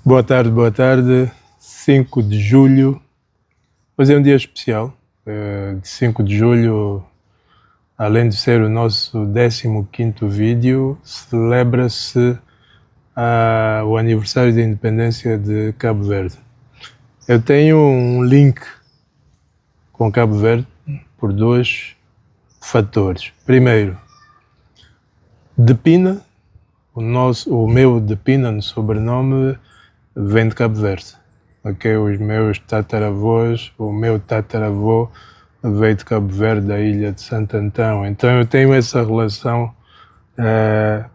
Boa tarde, boa tarde. 5 de julho. Hoje é um dia especial. De 5 de julho, além de ser o nosso 15º vídeo, celebra-se o aniversário da independência de Cabo Verde. Eu tenho um link com Cabo Verde por dois fatores. Primeiro, de Pina, o meu de Pina no sobrenome vem de Cabo Verde. Okay? Os meus tataravós, o meu tataravô veio de Cabo Verde, da ilha de Santo Antão. Então eu tenho essa relação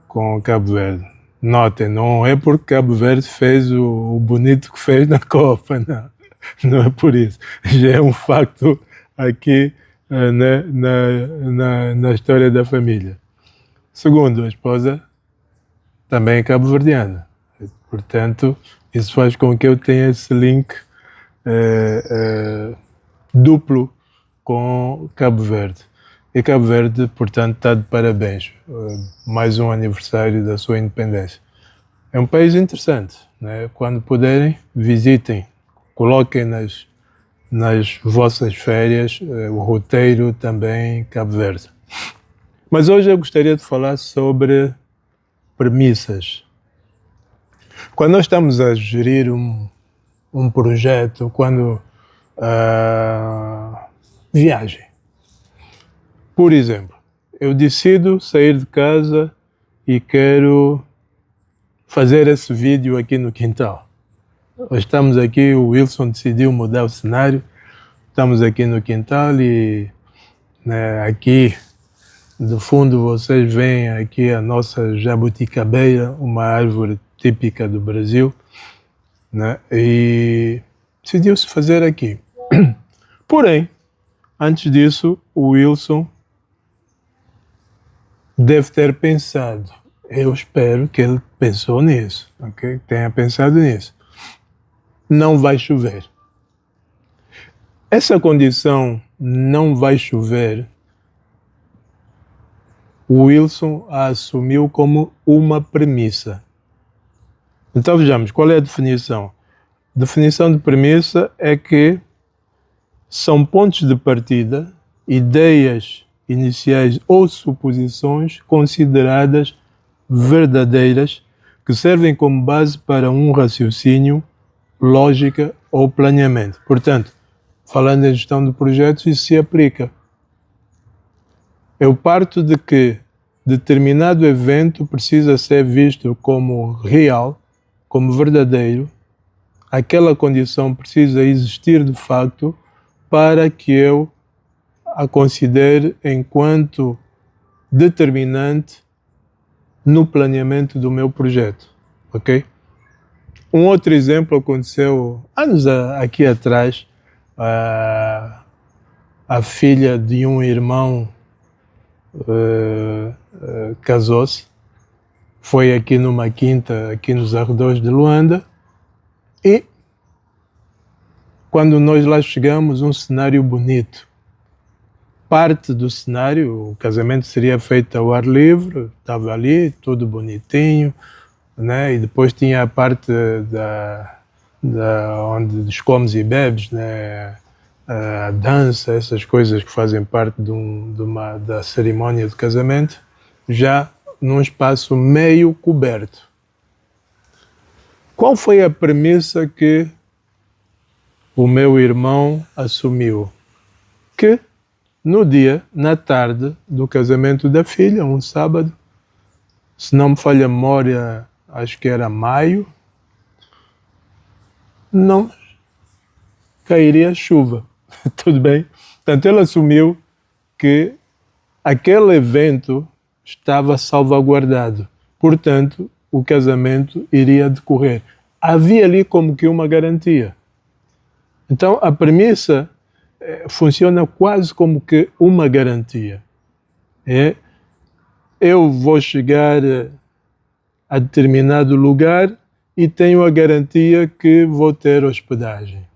com Cabo Verde. Notem, não é porque Cabo Verde fez o bonito que fez na Copa, não. Não é por isso. Já é um facto aqui na história da família. Segundo, a esposa também é cabo-verdiana. Portanto, isso faz com que eu tenha esse link duplo com Cabo Verde. E Cabo Verde, portanto, está de parabéns. Mais um aniversário da sua independência. É um país interessante, né? Quando puderem, visitem. Coloquem nas vossas férias o roteiro também Cabo Verde. Mas hoje eu gostaria de falar sobre premissas. Quando nós estamos a gerir um projeto, quando viagem, por exemplo, eu decido sair de casa e quero fazer esse vídeo aqui no quintal. Nós estamos aqui, o Wilson decidiu mudar o cenário, estamos aqui no quintal e aqui do fundo vocês veem aqui a nossa jabuticabeira, uma árvore típica do Brasil, né? E decidiu-se fazer aqui. Porém, antes disso, o Wilson deve ter pensado. Eu espero que ele pensou nisso, ok? Tenha pensado nisso. Não vai chover. Essa condição, não vai chover, o Wilson a assumiu como uma premissa. Então vejamos, qual é a definição? A definição de premissa é que são pontos de partida, ideias iniciais ou suposições consideradas verdadeiras que servem como base para um raciocínio, lógica ou planeamento. Portanto, falando em gestão de projetos, isso se aplica. Eu parto de que determinado evento precisa ser visto como real, como verdadeiro. Aquela condição precisa existir de facto para que eu a considere enquanto determinante no planeamento do meu projeto, ok? Um outro exemplo aconteceu anos aqui atrás. A filha de um irmão casou-se, foi aqui numa quinta, aqui nos arredores de Luanda, e quando nós lá chegamos, um cenário bonito. Parte do cenário, o casamento seria feito ao ar livre, estava ali, tudo bonitinho, né? E depois tinha a parte onde dos comes e bebes, né? A dança, essas coisas que fazem parte da cerimónia de casamento, já num espaço meio coberto. Qual foi a premissa que o meu irmão assumiu? Que no dia, na tarde do casamento da filha, um sábado, se não me falha a memória, acho que era maio, não cairia chuva. Tudo bem? Portanto, ele assumiu que aquele evento estava salvaguardado. Portanto, o casamento iria decorrer. Havia ali como que uma garantia. Então, a premissa funciona quase como que uma garantia. Eu vou chegar a determinado lugar e tenho a garantia que vou ter hospedagem.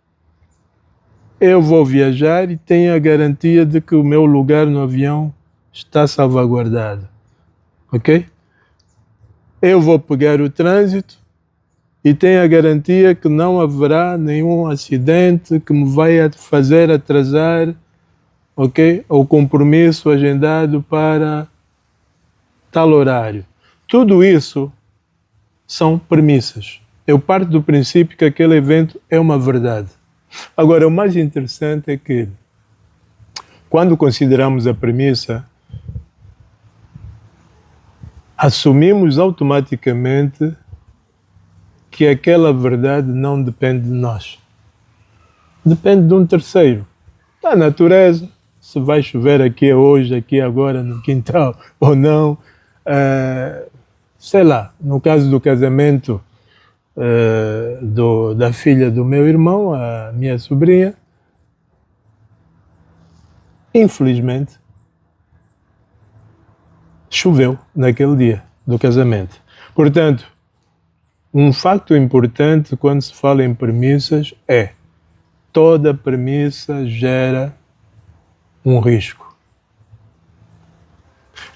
Eu vou viajar e tenho a garantia de que o meu lugar no avião está salvaguardado. Ok? Eu vou pegar o trânsito e tenho a garantia que não haverá nenhum acidente que me vai fazer atrasar, ok, o compromisso agendado para tal horário. Tudo isso são premissas. Eu parto do princípio que aquele evento é uma verdade. Agora, o mais interessante é que, quando consideramos a premissa, assumimos automaticamente que aquela verdade não depende de nós. Depende de um terceiro. Da natureza, se vai chover aqui hoje, aqui agora, no quintal ou não. Sei lá, no caso do casamento da filha do meu irmão, a minha sobrinha, infelizmente, choveu naquele dia do casamento. Portanto, um facto importante quando se fala em premissas é: toda premissa gera um risco.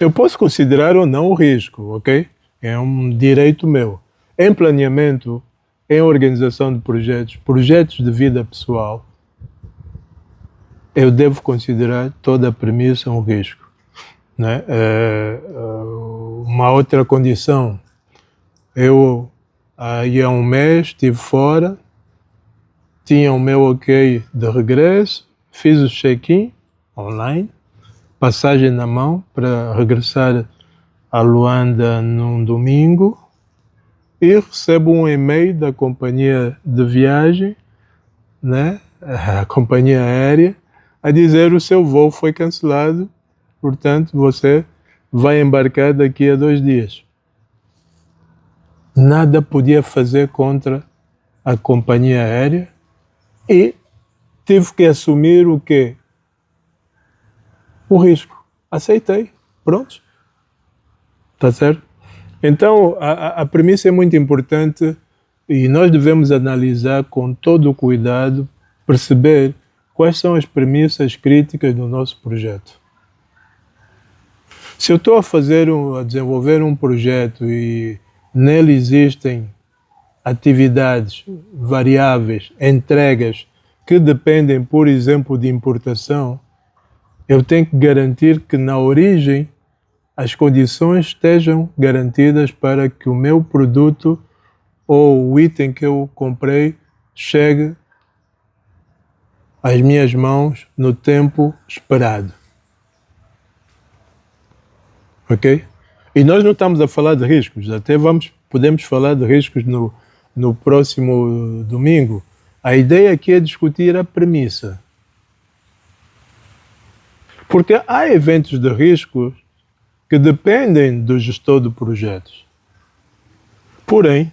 Eu posso considerar ou não o risco, ok? É um direito meu. Em planeamento, em organização de projetos de vida pessoal, eu devo considerar toda premissa um risco, né? Uma outra condição, eu aí há um mês estive fora, tinha o meu ok de regresso, fiz o check-in online, passagem na mão para regressar a Luanda num domingo, e recebo um e-mail da companhia de viagem, né, a companhia aérea, a dizer: o seu voo foi cancelado, portanto você vai embarcar daqui a 2 dias. Nada podia fazer contra a companhia aérea e tive que assumir o quê? O risco. Aceitei. Pronto. Está certo? Então, a premissa é muito importante e nós devemos analisar com todo o cuidado, perceber quais são as premissas críticas do nosso projeto. Se eu estou a desenvolver um projeto e nele existem atividades variáveis, entregas que dependem, por exemplo, de importação, eu tenho que garantir que na origem as condições estejam garantidas para que o meu produto ou o item que eu comprei chegue às minhas mãos no tempo esperado. Ok? E nós não estamos a falar de riscos, até podemos falar de riscos no próximo domingo. A ideia aqui é discutir a premissa. Porque há eventos de riscos que dependem do gestor de projetos. Porém,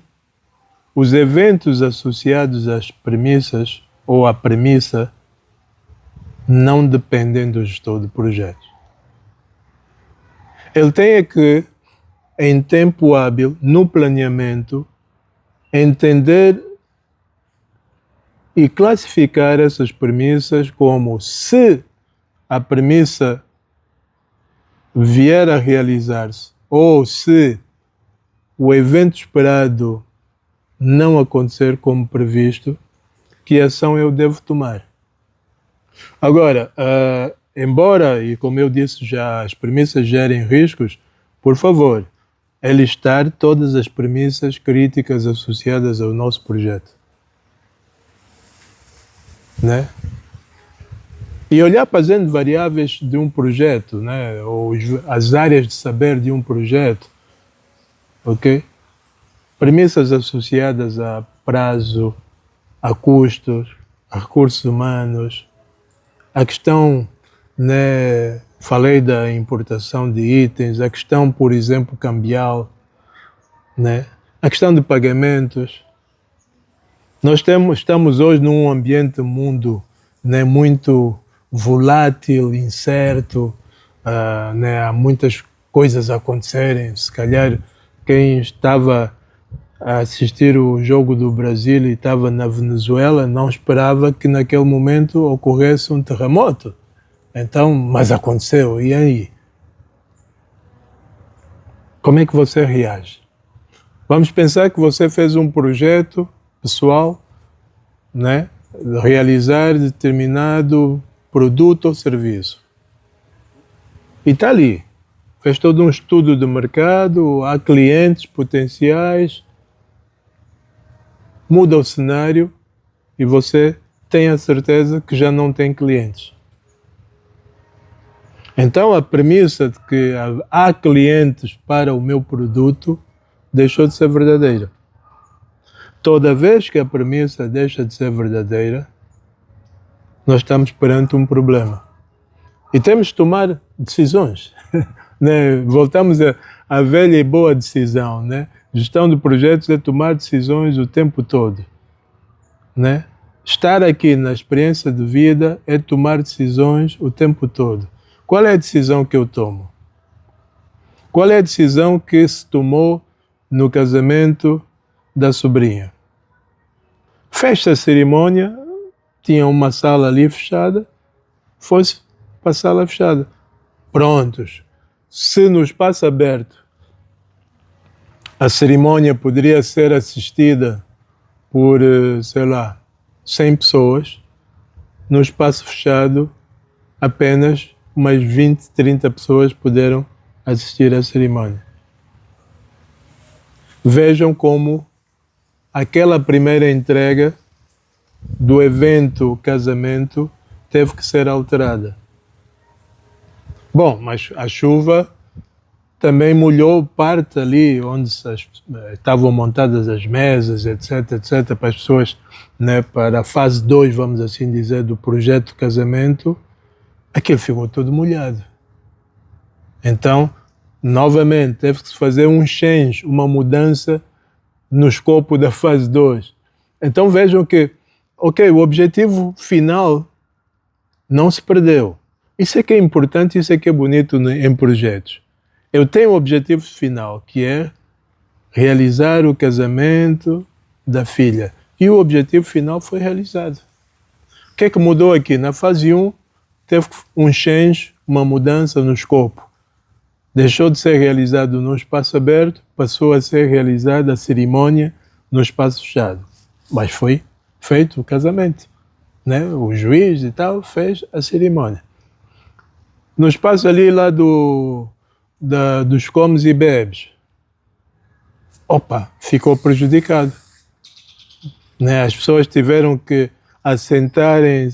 os eventos associados às premissas ou à premissa não dependem do gestor de projetos. Ele tem que, em tempo hábil, no planeamento, entender e classificar essas premissas como, se a premissa vier a realizar-se ou se o evento esperado não acontecer como previsto, que ação eu devo tomar. Agora, embora, e como eu disse já, as premissas gerem riscos, por favor, é listar todas as premissas críticas associadas ao nosso projeto. Né? E olhar para as N variáveis de um projeto, né? Ou as áreas de saber de um projeto, ok? Premissas associadas a prazo, a custos, a recursos humanos, a questão, né? Falei da importação de itens, a questão, por exemplo, cambial, né? A questão de pagamentos. Nós estamos hoje num ambiente mundo, né, muito volátil, incerto, né, há muitas coisas a acontecerem. Se calhar quem estava a assistir o jogo do Brasil e estava na Venezuela não esperava que naquele momento ocorresse um terremoto. Então, mas aconteceu, e aí? Como é que você reage? Vamos pensar que você fez um projeto pessoal, né, de realizar determinado produto ou serviço. E está ali. Fez todo um estudo de mercado, há clientes potenciais, muda o cenário e você tem a certeza que já não tem clientes. Então a premissa de que há clientes para o meu produto deixou de ser verdadeira. Toda vez que a premissa deixa de ser verdadeira, nós estamos perante um problema. E temos de tomar decisões. Né? Voltamos à velha e boa decisão. Né? Gestão de projetos é tomar decisões o tempo todo. Né? Estar aqui na experiência de vida é tomar decisões o tempo todo. Qual é a decisão que eu tomo? Qual é a decisão que se tomou no casamento da sobrinha? Fecha a cerimônia, tinha uma sala ali fechada, fosse para a sala fechada. Prontos. Se no espaço aberto a cerimônia poderia ser assistida por, sei lá, 100 pessoas, no espaço fechado apenas umas 20, 30 pessoas puderam assistir à cerimônia. Vejam como aquela primeira entrega do evento casamento teve que ser alterada. Bom, mas a chuva também molhou parte ali onde estavam montadas as mesas, etc, etc, para as pessoas, né, para a fase 2, vamos assim dizer, do projeto de casamento, aquilo ficou todo molhado. Então, novamente, teve que se fazer um change, uma mudança no escopo da fase 2. Então vejam que, ok, o objetivo final não se perdeu. Isso é que é importante, isso é que é bonito em projetos. Eu tenho um objetivo final, que é realizar o casamento da filha. E o objetivo final foi realizado. O que é que mudou aqui? Na fase 1, teve um change, uma mudança no escopo. Deixou de ser realizado no espaço aberto, passou a ser realizada a cerimônia no espaço fechado. Mas foi feito o casamento. Né? O juiz e tal fez a cerimônia. No espaço ali lá dos comes e bebes, ficou prejudicado. Né? As pessoas tiveram que assentarem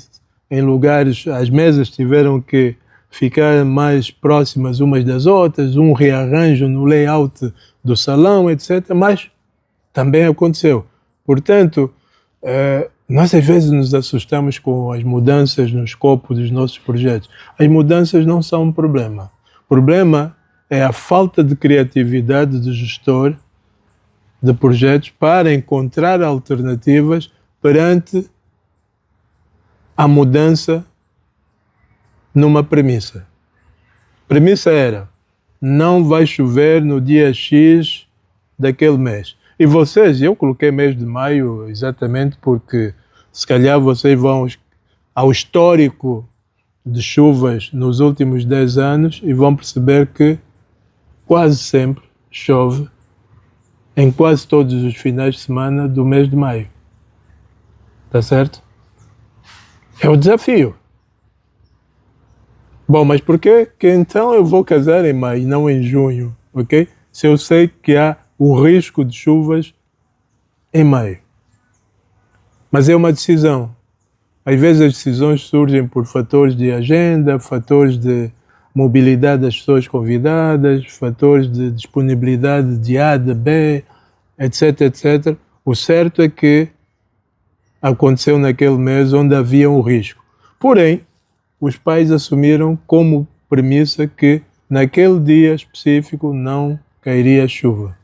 em lugares, as mesas tiveram que ficar mais próximas umas das outras, um rearranjo no layout do salão, etc. Mas também aconteceu. Portanto, nós às vezes nos assustamos com as mudanças no escopo dos nossos projetos. As mudanças não são um problema. O problema é a falta de criatividade do gestor de projetos para encontrar alternativas perante a mudança numa premissa. A premissa era, não vai chover no dia X daquele mês. E vocês, eu coloquei mês de maio exatamente porque se calhar vocês vão ao histórico de chuvas nos últimos 10 anos e vão perceber que quase sempre chove em quase todos os finais de semana do mês de maio. Tá certo? É o desafio. Bom, mas por que então eu vou casar em maio e não em junho, ok? Se eu sei que há o risco de chuvas em maio. Mas é uma decisão. Às vezes as decisões surgem por fatores de agenda, fatores de mobilidade das pessoas convidadas, fatores de disponibilidade de A, de B, etc, etc. O certo é que aconteceu naquele mês onde havia um risco. Porém, os pais assumiram como premissa que naquele dia específico não cairia chuva.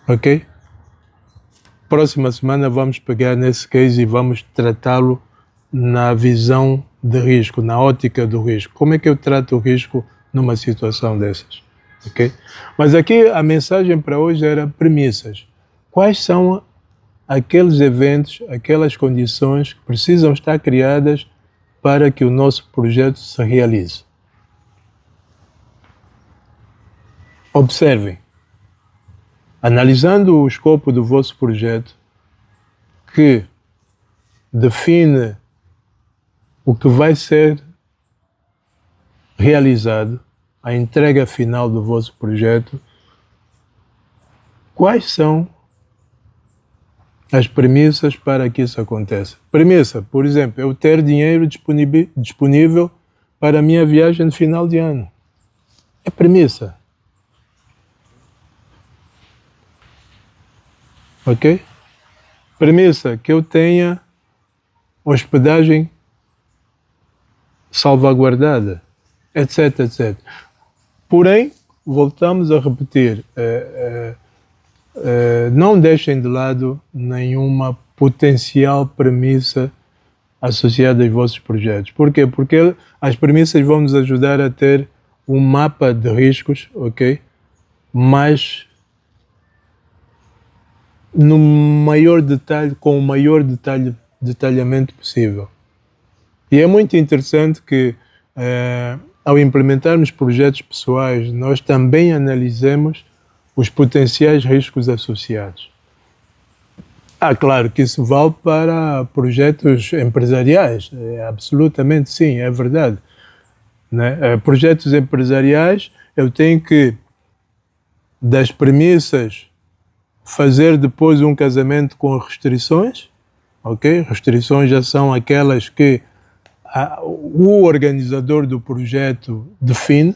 Ok? Próxima semana vamos pegar nesse case e vamos tratá-lo na visão de risco, na ótica do risco. Como é que eu trato o risco numa situação dessas? Ok? Mas aqui a mensagem para hoje era premissas. Quais são aqueles eventos, aquelas condições que precisam estar criadas para que o nosso projeto se realize? Observem, analisando o escopo do vosso projeto, que define o que vai ser realizado, a entrega final do vosso projeto, quais são as premissas para que isso aconteça? Premissa, por exemplo, eu ter dinheiro disponível para a minha viagem de final de ano. É premissa. Ok? Premissa, que eu tenha hospedagem salvaguardada, etc, etc. Porém, voltamos a repetir, não deixem de lado nenhuma potencial premissa associada aos vossos projetos. Por quê? Porque as premissas vão nos ajudar a ter um mapa de riscos, ok? Mas no maior detalhe, com o maior detalhamento possível. E é muito interessante que, ao implementarmos projetos pessoais, nós também analisemos os potenciais riscos associados. Claro que isso vale para projetos empresariais, absolutamente sim, é verdade. Né? Projetos empresariais, eu tenho que, das premissas, fazer depois um casamento com restrições, ok? Restrições já são aquelas que o organizador do projeto define.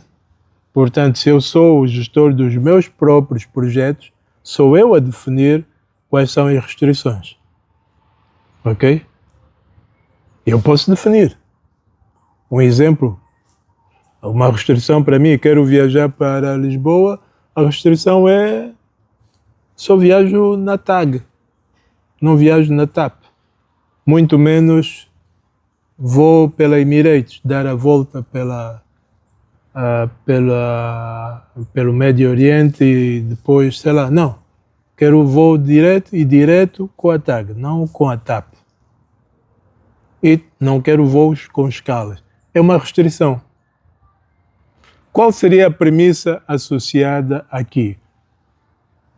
Portanto, se eu sou o gestor dos meus próprios projetos, sou eu a definir quais são as restrições. Ok? Eu posso definir. Um exemplo, uma restrição para mim, quero viajar para Lisboa, a restrição é só viajo na TAG, não viajo na TAP. Muito menos vou pela Emirates, dar a volta pelo Médio Oriente e depois, sei lá, não. Quero voo direto com a TAG, não com a TAP. E não quero voos com escalas. É uma restrição. Qual seria a premissa associada aqui?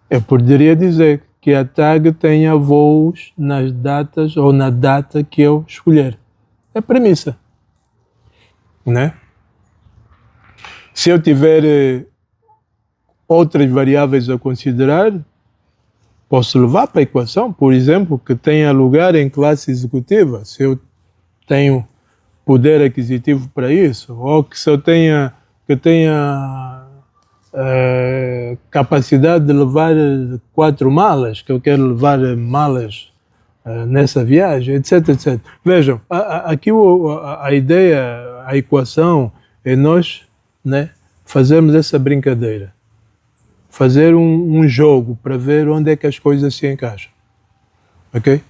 Eu poderia dizer que a TAG tenha voos nas datas ou na data que eu escolher. É premissa. Né? Se eu tiver outras variáveis a considerar, posso levar para a equação, por exemplo, que tenha lugar em classe executiva, se eu tenho poder aquisitivo para isso, ou que se eu tenha capacidade de levar 4 malas, que eu quero levar malas nessa viagem, etc, etc. Vejam, aqui a ideia, a equação é nós, né, fazermos essa brincadeira, fazer um jogo para ver onde é que as coisas se encaixam, ok?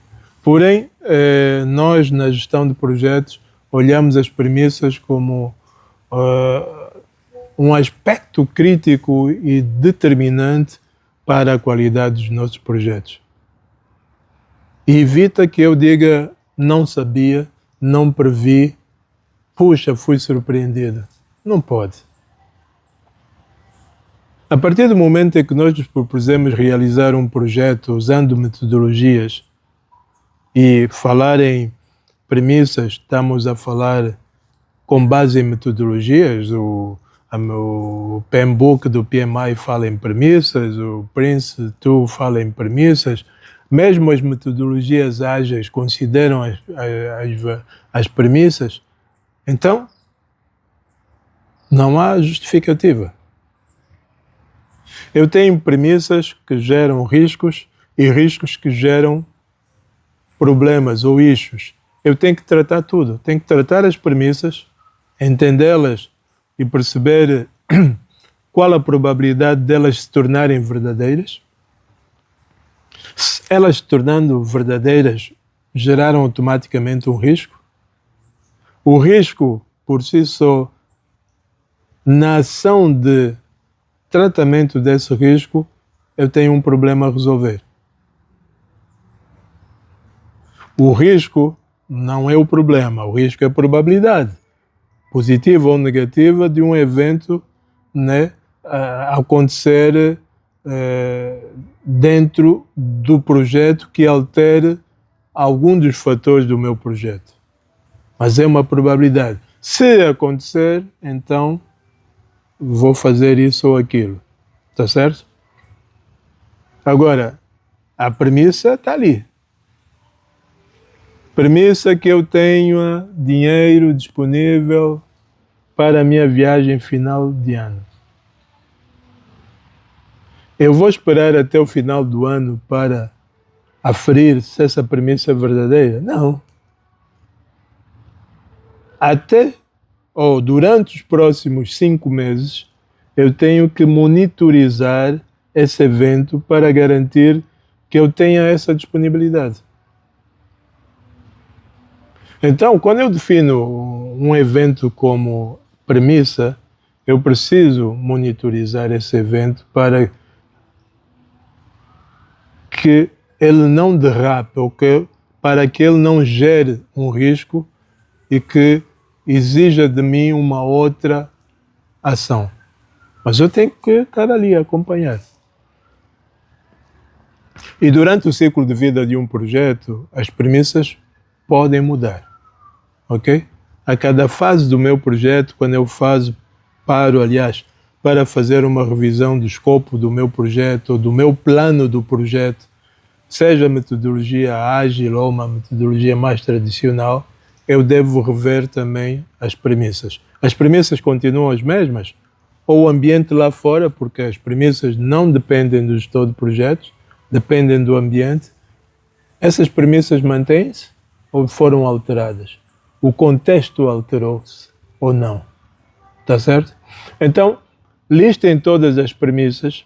Porém, nós na gestão de projetos olhamos as premissas como um aspecto crítico e determinante para a qualidade dos nossos projetos. E evita que eu diga não sabia, não previ, puxa, fui surpreendido. Não pode. A partir do momento em que nós nos propusemos realizar um projeto usando metodologias e falar em premissas, estamos a falar com base em metodologias. O PMBOK do PMI fala em premissas, o Prince2 fala em premissas. Mesmo as metodologias ágeis consideram as premissas. Então, não há justificativa. Eu tenho premissas que geram riscos e riscos que geram problemas ou issues. Eu tenho que tratar tudo. Tenho que tratar as premissas, entendê-las e perceber qual a probabilidade delas se tornarem verdadeiras. Se elas se tornando verdadeiras, geraram automaticamente um risco. O risco, por si só, na ação de tratamento desse risco, eu tenho um problema a resolver. O risco não é o problema, o risco é a probabilidade, positiva ou negativa, de um evento, né, acontecer dentro do projeto que altere algum dos fatores do meu projeto. Mas é uma probabilidade. Se acontecer, então vou fazer isso ou aquilo. Está certo? Agora, a premissa está ali. Premissa que eu tenha dinheiro disponível para a minha viagem final de ano. Eu vou esperar até o final do ano para aferir se essa premissa é verdadeira? Não. Durante os próximos 5 meses, eu tenho que monitorizar esse evento para garantir que eu tenha essa disponibilidade. Então, quando eu defino um evento como premissa, eu preciso monitorizar esse evento para que ele não derrape, para que ele não gere um risco e que exija de mim uma outra ação. Mas eu tenho que estar ali a acompanhar. E durante o ciclo de vida de um projeto, as premissas podem mudar, ok? A cada fase do meu projeto, quando eu paro, para fazer uma revisão do escopo do meu projeto, ou do meu plano do projeto, seja a metodologia ágil ou uma metodologia mais tradicional, eu devo rever também as premissas. As premissas continuam as mesmas, ou o ambiente lá fora, porque as premissas não dependem do gestor de projetos, dependem do ambiente. Essas premissas mantêm-se ou foram alteradas? O contexto alterou-se ou não? Está certo? Então, listem todas as premissas,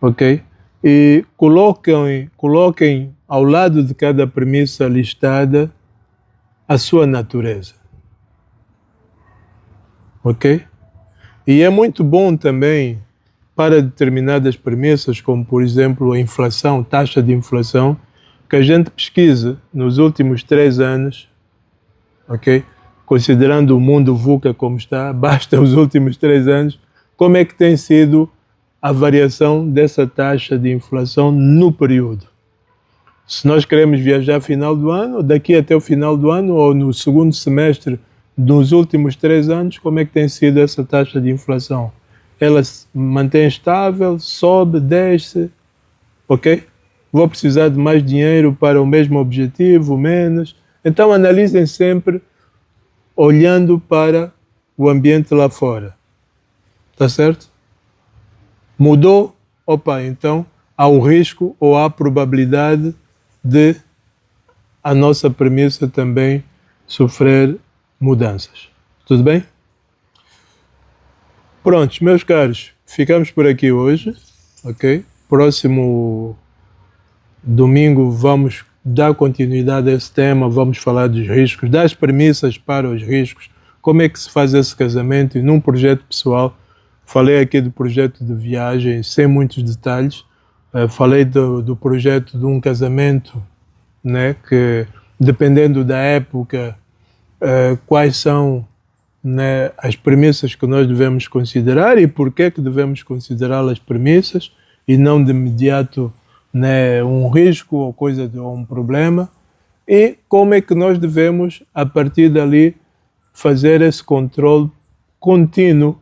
ok? E coloquem ao lado de cada premissa listada a sua natureza. Ok? E é muito bom também para determinadas premissas, como por exemplo a inflação, taxa de inflação, que a gente pesquise nos últimos 3 anos, ok? Considerando o mundo VUCA como está, basta os últimos 3 anos, como é que tem sido a variação dessa taxa de inflação no período. Se nós queremos viajar final do ano, daqui até o final do ano, ou no segundo semestre dos últimos 3 anos, como é que tem sido essa taxa de inflação? Ela se mantém estável, sobe, desce, ok? Vou precisar de mais dinheiro para o mesmo objetivo, menos? Então analisem sempre olhando para o ambiente lá fora. Tá certo? Mudou? Opa, então há o risco ou há a probabilidade de a nossa premissa também sofrer mudanças. Tudo bem? Prontos, meus caros, ficamos por aqui hoje, ok? Próximo domingo vamos dar continuidade a esse tema, vamos falar dos riscos, das premissas para os riscos, como é que se faz esse casamento e num projeto pessoal. Falei aqui do projeto de viagem sem muitos detalhes, falei do projeto de um casamento, né, que dependendo da época, quais são, né, as premissas que nós devemos considerar e por que devemos considerá-las premissas e não de imediato, né, um risco ou um problema, e como é que nós devemos, a partir dali, fazer esse controle contínuo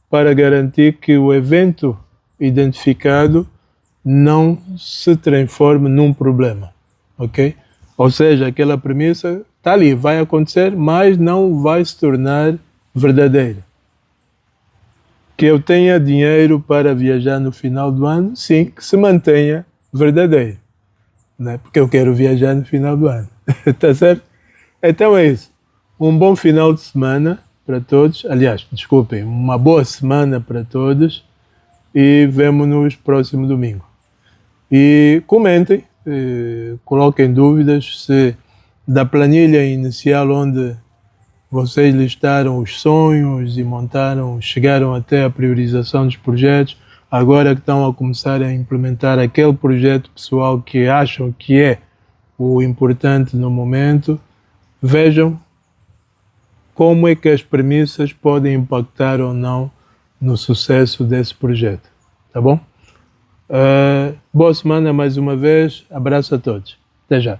para garantir que o evento identificado não se transforme num problema, ok? Ou seja, aquela premissa está ali, vai acontecer, mas não vai se tornar verdadeira. Que eu tenha dinheiro para viajar no final do ano, sim, que se mantenha verdadeiro, né? Porque eu quero viajar no final do ano, tá certo? Então é isso. Um bom final de semana para todos. Aliás, desculpem, uma boa semana para todos e vemo-nos próximo domingo. E comentem, coloquem dúvidas se da planilha inicial onde vocês listaram os sonhos e chegaram até a priorização dos projetos, agora que estão a começar a implementar aquele projeto pessoal que acham que é o importante no momento, vejam como é que as premissas podem impactar ou não no sucesso desse projeto, tá bom? Boa semana mais uma vez, abraço a todos, até já.